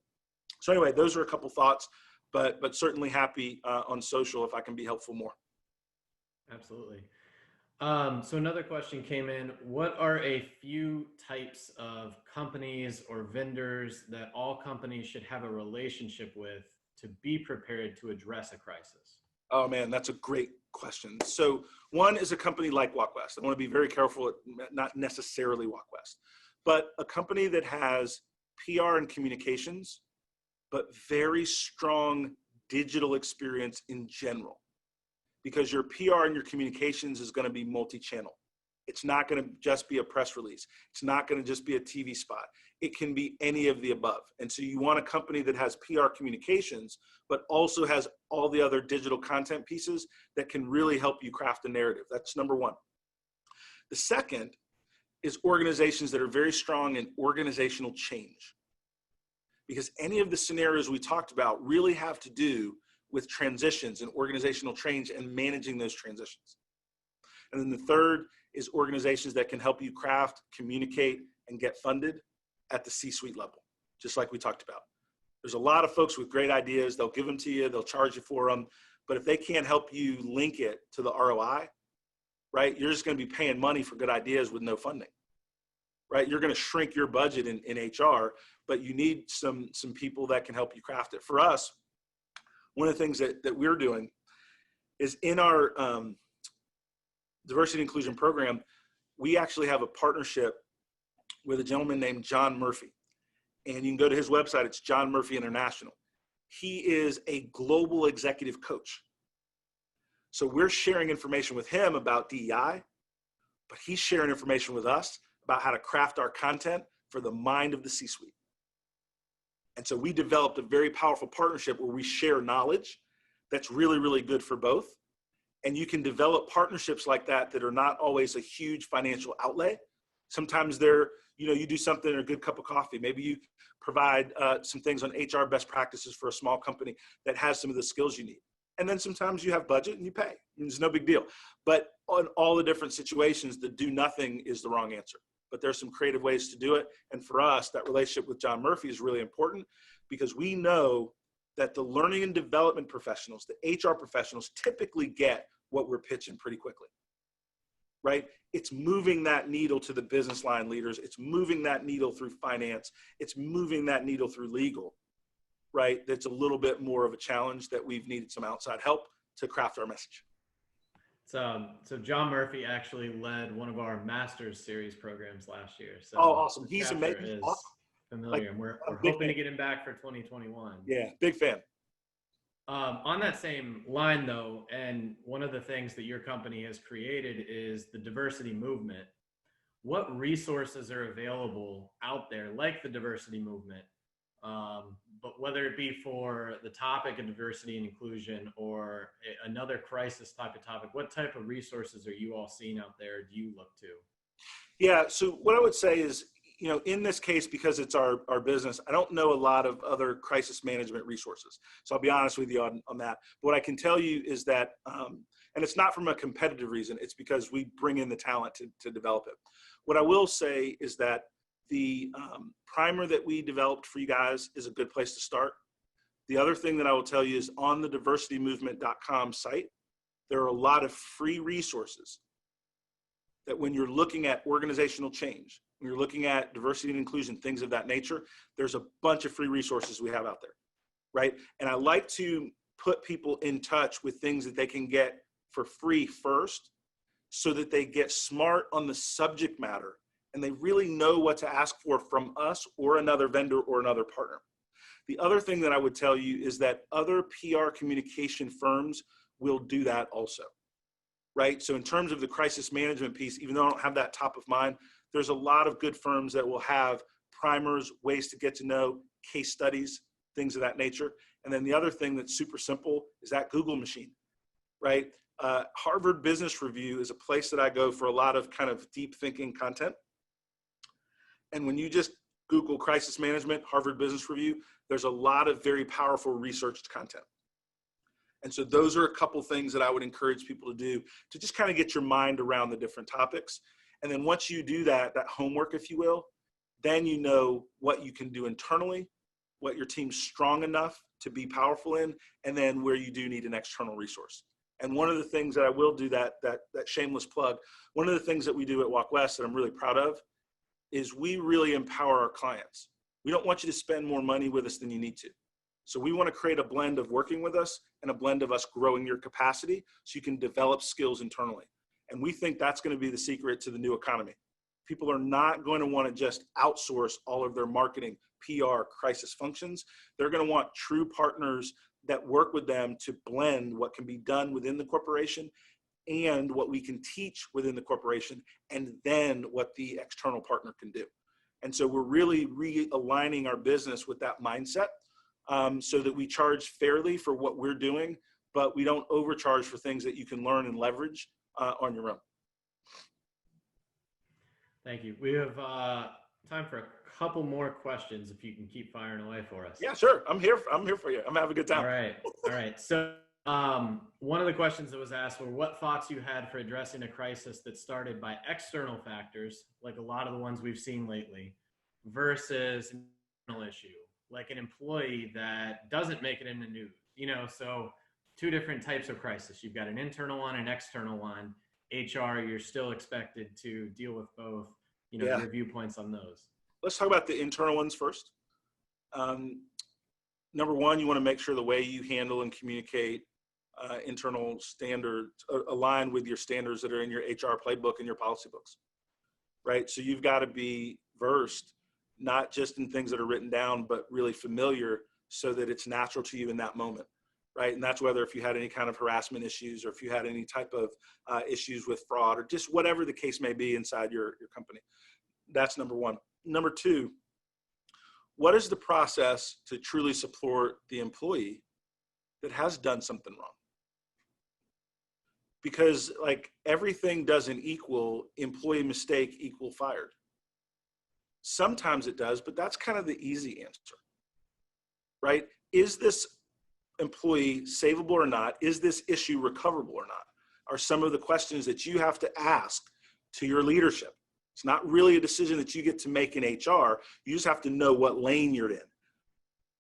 So anyway, those are a couple thoughts, but certainly happy on social if I can be helpful more. Absolutely. So another question came in. What are a few types of companies or vendors that all companies should have a relationship with to be prepared to address a crisis? Oh man, that's a great question. So one is a company like WalkWest. I want to be very careful, not necessarily WalkWest, but a company that has PR and communications, but very strong digital experience in general. Because your PR and your communications is going to be multi-channel. It's not going to just be a press release. It's not going to just be a TV spot. It can be any of the above. And so you want a company that has PR communications, but also has all the other digital content pieces that can really help you craft a narrative. That's number one. The second is organizations that are very strong in organizational change. Because any of the scenarios we talked about really have to do with transitions and organizational change and managing those transitions. And then the third is organizations that can help you craft, communicate, and get funded at the C-suite level, just like we talked about. There's a lot of folks with great ideas. They'll give them to you. They'll charge you for them. But if they can't help you link it to the ROI, right, you're just going to be paying money for good ideas with no funding, right? You're going to shrink your budget in HR, but you need some people that can help you craft it. For us, one of the things that we're doing is in our diversity and inclusion program, we actually have a partnership with a gentleman named John Murphy. And you can go to his website, it's John Murphy International. He is a global executive coach. So we're sharing information with him about DEI, but he's sharing information with us about how to craft our content for the mind of the C-suite. And so we developed a very powerful partnership where we share knowledge that's really, really good for both. And you can develop partnerships like that that are not always a huge financial outlay. Sometimes they're, you do something in a good cup of coffee. Maybe you provide some things on HR best practices for a small company that has some of the skills you need. And then sometimes you have budget and you pay. It's no big deal. But on all the different situations, the do nothing is the wrong answer. But there's some creative ways to do it. And for us, that relationship with John Murphy is really important because we know that the learning and development professionals, the HR professionals, typically get what we're pitching pretty quickly. right? It's moving that needle to the business line leaders. It's moving that needle through finance. It's moving that needle through legal, right? That's a little bit more of a challenge that we've needed some outside help to craft our message. So John Murphy actually led one of our master's series programs last year. So Oh, awesome. He's chapter amazing. is Awesome. familiar, and we're I'm a big hoping to fan. get him back for 2021. Yeah, big fan. On that same line, though, and one of the things that your company has created is the diversity movement. What resources are available out there, like the diversity movement, but whether it be for the topic of diversity and inclusion or another crisis type of topic, what type of resources are you all seeing out there? Do you look to? Yeah, so what I would say is, you know, in this case, because it's our business, I don't know a lot of other crisis management resources. So I'll be honest with you on that. But what I can tell you is that, and it's not from a competitive reason, it's because we bring in the talent to develop it. What I will say is that the primer that we developed for you guys is a good place to start. The other thing that I will tell you is on the diversitymovement.com site, there are a lot of free resources that when you're looking at organizational change, when you're looking at diversity and inclusion, things of that nature, there's a bunch of free resources we have out there, right? And I like to put people in touch with things that they can get for free first so that they get smart on the subject matter and they really know what to ask for from us or another vendor or another partner. The other thing that I would tell you is that other PR communication firms will do that also, right? So in terms of the crisis management piece, even though I don't have that top of mind, there's a lot of good firms that will have primers, ways to get to know, case studies, things of that nature. And then the other thing that's super simple is that Google machine, right? Harvard Business Review is a place that I go for a lot of kind of deep thinking content. And when you just Google crisis management, Harvard Business Review, there's a lot of very powerful researched content. And so those are a couple things that I would encourage people to do to just kind of get your mind around the different topics. And then once you do that homework, if you will, then you know what you can do internally, what your team's strong enough to be powerful in, and then where you do need an external resource. And one of the things that I will do that shameless plug, one of the things that we do at Walk West that I'm really proud of is we really empower our clients. We don't want you to spend more money with us than you need to. So we want to create a blend of working with us and a blend of us growing your capacity so you can develop skills internally. And we think that's going to be the secret to the new economy. People are not going to want to just outsource all of their marketing, PR, crisis functions. They're going to want true partners that work with them to blend what can be done within the corporation and what we can teach within the corporation, and then what the external partner can do. And so we're really realigning our business with that mindset so that we charge fairly for what we're doing, but we don't overcharge for things that you can learn and leverage on your own. Thank you. We have time for a couple more questions if you can keep firing away for us. Yeah, sure. I'm here for you. I'm having a good time. All right. So one of the questions that was asked were what thoughts you had for addressing a crisis that started by external factors, like a lot of the ones we've seen lately, versus an internal issue, like an employee that doesn't make it in the news. You know, so two different types of crisis. You've got an internal one and external one. HR, you're still expected to deal with both. You know, your viewpoints on those. Let's talk about the internal ones first. Number one, you want to make sure the way you handle and communicate internal standards align with your standards that are in your HR playbook and your policy books, right? So you've got to be versed, not just in things that are written down, but really familiar so that it's natural to you in that moment, right? And that's whether if you had any kind of harassment issues or if you had any type of issues with fraud or just whatever the case may be inside your company. That's number one. Number two, what is the process to truly support the employee that has done something wrong? Because like everything doesn't equal employee mistake equal fired. Sometimes it does, but that's kind of the easy answer, right? Is this employee savable or not? Is this issue recoverable or not? Are some of the questions that you have to ask to your leadership. It's not really a decision that you get to make in HR. You just have to know what lane you're in,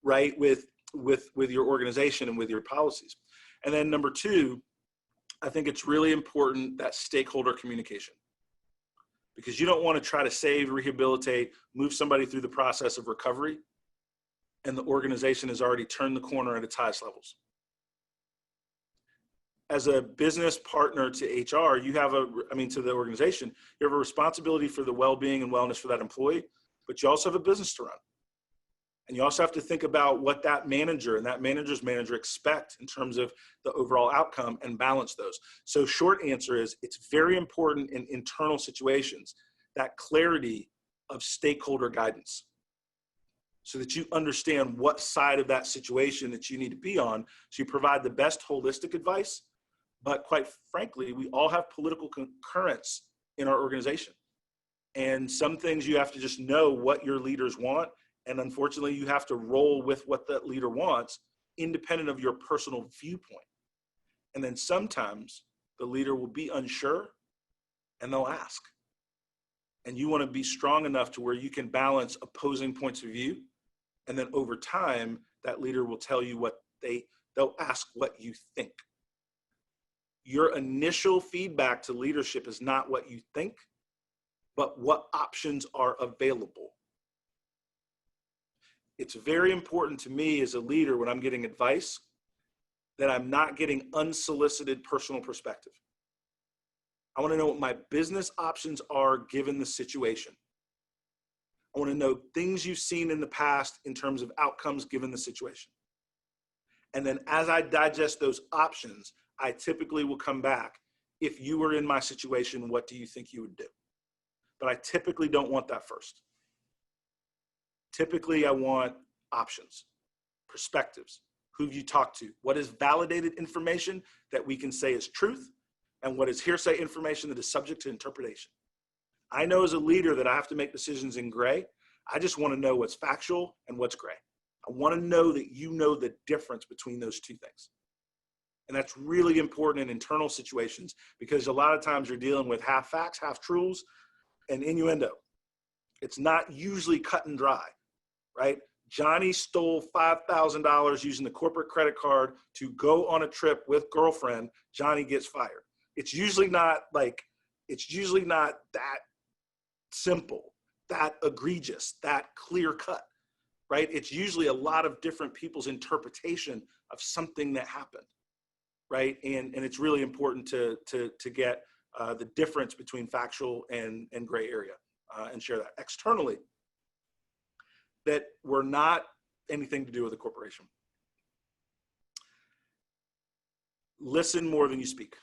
right? With your organization and with your policies. And then number two, I think it's really important that stakeholder communication, because you don't want to try to save, rehabilitate, move somebody through the process of recovery, and the organization has already turned the corner at its highest levels. As a business partner to HR, you have to the organization, you have a responsibility for the well-being and wellness for that employee, but you also have a business to run. And you also have to think about what that manager and that manager's manager expect in terms of the overall outcome and balance those. So short answer is, it's very important in internal situations, that clarity of stakeholder guidance, so that you understand what side of that situation that you need to be on, so you provide the best holistic advice. But quite frankly, we all have political concurrence in our organization. And some things you have to just know what your leaders want. And unfortunately, you have to roll with what that leader wants, independent of your personal viewpoint. And then sometimes the leader will be unsure and they'll ask. And you want to be strong enough to where you can balance opposing points of view. And then over time, that leader will tell you they'll ask what you think. Your initial feedback to leadership is not what you think, but what options are available. It's very important to me as a leader, when I'm getting advice, that I'm not getting unsolicited personal perspective. I want to know what my business options are given the situation. I want to know things you've seen in the past in terms of outcomes given the situation. And then as I digest those options, I typically will come back. If you were in my situation, what do you think you would do? But I typically don't want that first. Typically, I want options, perspectives. Who have you talked to? What is validated information that we can say is truth? And what is hearsay information that is subject to interpretation? I know as a leader that I have to make decisions in gray. I just want to know what's factual and what's gray. I want to know that you know the difference between those two things. And that's really important in internal situations, because a lot of times you're dealing with half facts, half truths, and innuendo. It's not usually cut and dry, right? Johnny stole $5,000 using the corporate credit card to go on a trip with girlfriend. Johnny gets fired. It's usually not that simple, that egregious, that clear cut, right? It's usually a lot of different people's interpretation of something that happened, right? And it's really important to get the difference between factual and gray area and share that externally, that we're not anything to do with the corporation. Listen more than you speak.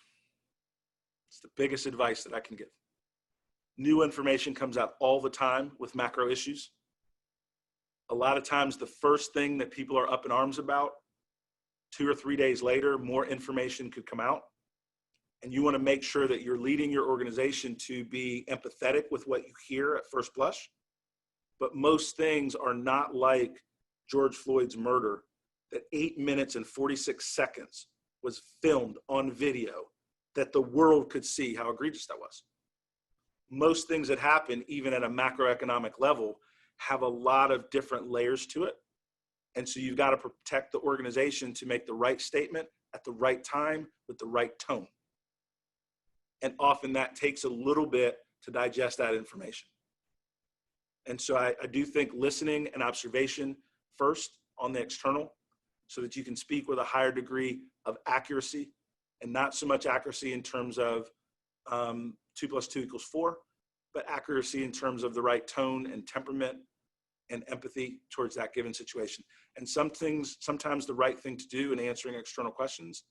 It's the biggest advice that I can give. New information comes out all the time with macro issues. A lot of times the first thing that people are up in arms about, 2 or 3 days later, more information could come out. And you want to make sure that you're leading your organization to be empathetic with what you hear at first blush. But most things are not like George Floyd's murder, that 8 minutes and 46 seconds was filmed on video, that the world could see how egregious that was. Most things that happen, even at a macroeconomic level, have a lot of different layers to it. And so you've got to protect the organization to make the right statement at the right time with the right tone. And often that takes a little bit to digest that information. And so I do think listening and observation first on the external, so that you can speak with a higher degree of accuracy, and not so much accuracy in terms of 2 + 2 = 4, but accuracy in terms of the right tone and temperament and empathy towards that given situation. And sometimes the right thing to do in answering external questions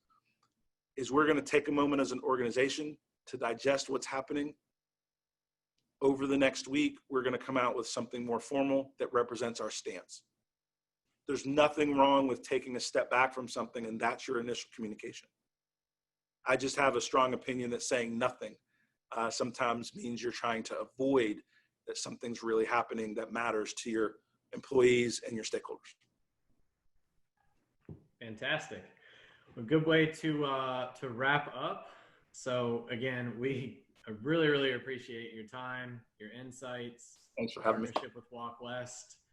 is we're going to take a moment as an organization to digest what's happening. Over the next week, we're going to come out with something more formal that represents our stance. There's nothing wrong with taking a step back from something, and that's your initial communication. I just have a strong opinion that saying nothing sometimes means you're trying to avoid that something's really happening that matters to your employees and your stakeholders. Fantastic. A good way to wrap up. So again, I really, really appreciate your time, your insights. Thanks for having me. Partnership with Walk West.